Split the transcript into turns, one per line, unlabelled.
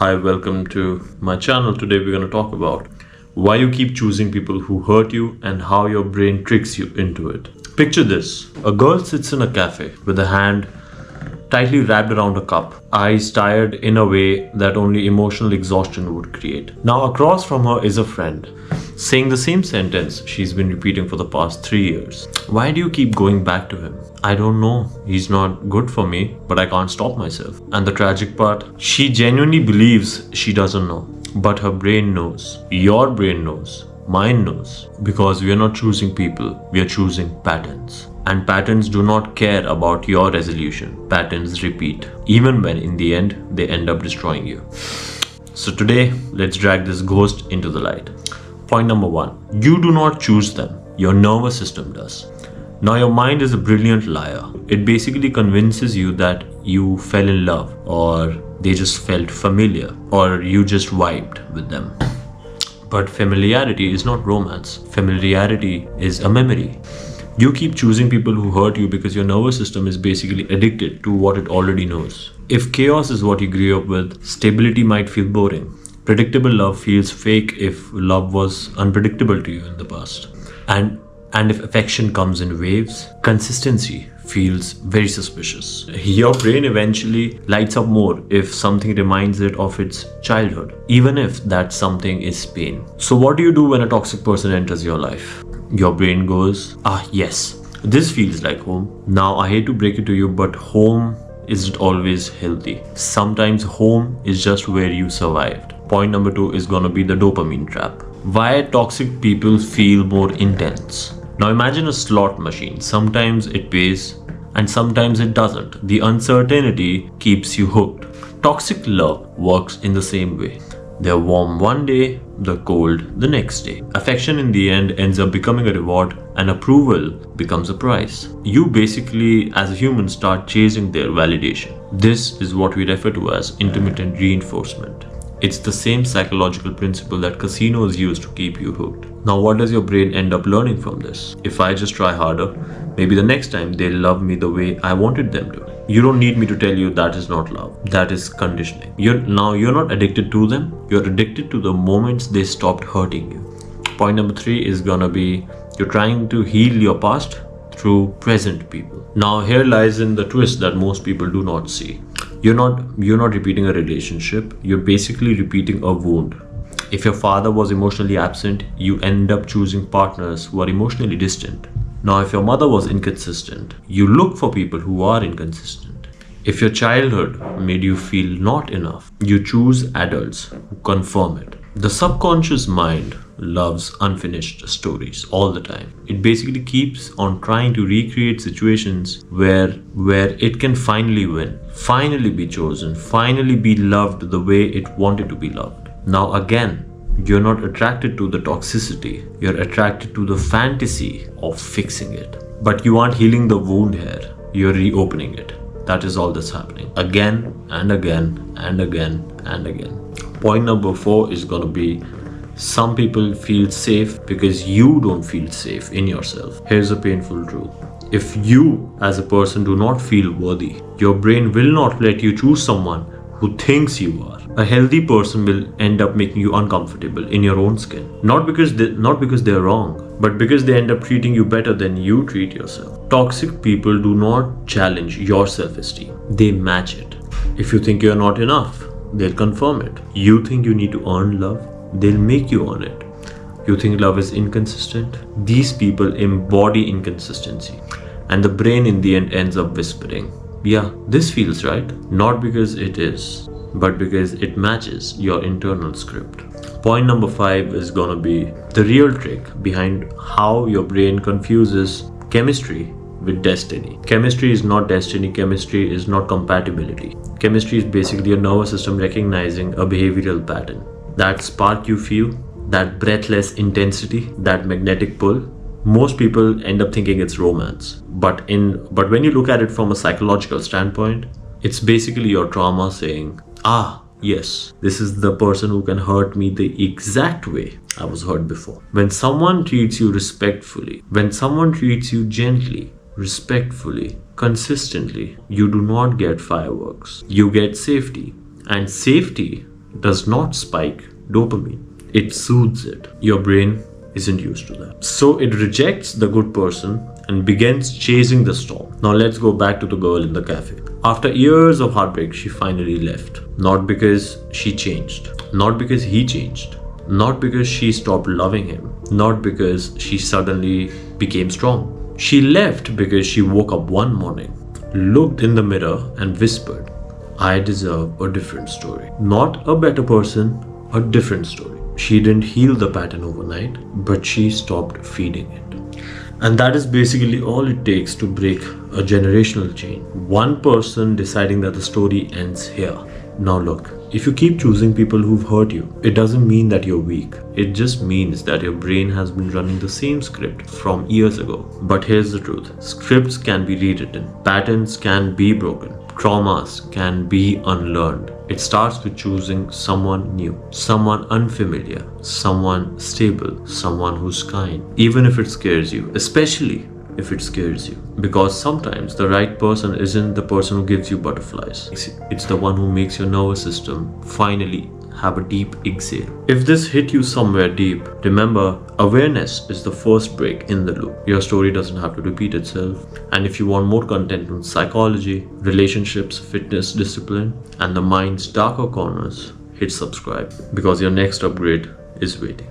Hi, welcome to my channel. Today we're going to talk about why you keep choosing people who hurt you and how your brain tricks you into it. Picture this. A girl sits in a cafe with a hand tightly wrapped around a cup, eyes tired in a way that only emotional exhaustion would create. Now across from her is a friend, saying the same sentence she's been repeating for the past 3 years. Why do you keep going back to him? I don't know. He's not good for me, but I can't stop myself. And the tragic part, she genuinely believes she doesn't know. But her brain knows. Your brain knows. Mine knows. Because we are not choosing people, we are choosing patterns. And patterns do not care about your resolution. Patterns repeat, even when in the end they end up destroying you. So today, let's drag this ghost into the light. Point number 1. You do not choose them. Your nervous system does. Now your mind is a brilliant liar. It basically convinces you that you fell in love, or they just felt familiar, or you just vibed with them. But familiarity is not romance. Familiarity is a memory. You keep choosing people who hurt you because your nervous system is basically addicted to what it already knows. If chaos is what you grew up with, stability might feel boring. Predictable love feels fake if love was unpredictable to you in the past. And if affection comes in waves, consistency feels very suspicious. Your brain eventually lights up more if something reminds it of its childhood, even if that something is pain. So what do you do when a toxic person enters your life? Your brain goes, yes, this feels like home. Now I hate to break it to you, but home isn't always healthy. Sometimes home is just where you survived. Point number 2 is gonna be the dopamine trap. Why toxic people feel more intense? Now imagine a slot machine. Sometimes it pays and sometimes it doesn't. The uncertainty keeps you hooked. Toxic love works in the same way. They're warm one day, they're cold the next day. Affection in the end ends up becoming a reward and approval becomes a prize. You basically, as a human, start chasing their validation. This is what we refer to as intermittent reinforcement. It's the same psychological principle that casinos use to keep you hooked. Now what does your brain end up learning from this? If I just try harder, maybe the next time they'll love me the way I wanted them to. You don't need me to tell you that is not love. That is conditioning. You're not addicted to them. You're addicted to the moments they stopped hurting you. Point number 3 is gonna be you're trying to heal your past through present people. Now here lies in the twist that most people do not see. You're not repeating a relationship. You're basically repeating a wound. If your father was emotionally absent, you end up choosing partners who are emotionally distant. Now, if your mother was inconsistent, you look for people who are inconsistent. If your childhood made you feel not enough, you choose adults who confirm it. The subconscious mind loves unfinished stories all the time. It basically keeps on trying to recreate situations where it can finally win, finally be chosen, finally be loved the way it wanted to be loved. Now again, you're not attracted to the toxicity, you're attracted to the fantasy of fixing it. But you aren't healing the wound here, you're reopening it. That is all that's happening again and again and again and again. Point number 4 is gonna be some people feel safe because you don't feel safe in yourself. Here's a painful truth. If you as a person do not feel worthy, your brain will not let you choose someone who thinks you are. A healthy person will end up making you uncomfortable in your own skin. Not because they're wrong, but because they end up treating you better than you treat yourself. Toxic people do not challenge your self-esteem. They match it. If you think you're not enough, they'll confirm it. You think you need to earn love, they'll make you earn it. You think love is inconsistent? These people embody inconsistency. And the brain in the end ends up whispering, yeah, this feels right. Not because it is, but because it matches your internal script. Point number 5 is gonna be the real trick behind how your brain confuses chemistry with destiny. Chemistry is not destiny. Chemistry is not compatibility. Chemistry is basically a nervous system recognizing a behavioral pattern. That spark you feel, that breathless intensity, that magnetic pull, most people end up thinking it's romance. But when you look at it from a psychological standpoint, it's basically your trauma saying, yes, this is the person who can hurt me the exact way I was hurt before. When someone treats you respectfully, when someone treats you gently, respectfully, consistently, you do not get fireworks. You get safety. And safety does not spike dopamine, it soothes it. Your brain isn't used to that. So it rejects the good person and begins chasing the storm. Now let's go back to the girl in the cafe. After years of heartbreak, she finally left. Not because she changed, not because he changed, not because she stopped loving him, not because she suddenly became strong. She left because she woke up one morning, looked in the mirror and whispered, I deserve a different story. Not a better person, a different story. She didn't heal the pattern overnight, but she stopped feeding it. And that is basically all it takes to break a generational chain. One person deciding that the story ends here. Now look, if you keep choosing people who've hurt you, it doesn't mean that you're weak. It just means that your brain has been running the same script from years ago. But here's the truth. Scripts can be rewritten. Patterns can be broken. Traumas can be unlearned. It starts with choosing someone new, someone unfamiliar, someone stable, someone who's kind, even if it scares you, especially if it scares you. Because sometimes the right person isn't the person who gives you butterflies. It's the one who makes your nervous system finally have a deep exhale. If this hit you somewhere deep, remember, awareness is the first break in the loop. Your story doesn't have to repeat itself. And if you want more content on psychology, relationships, fitness, discipline, and the mind's darker corners, hit subscribe because your next upgrade is waiting.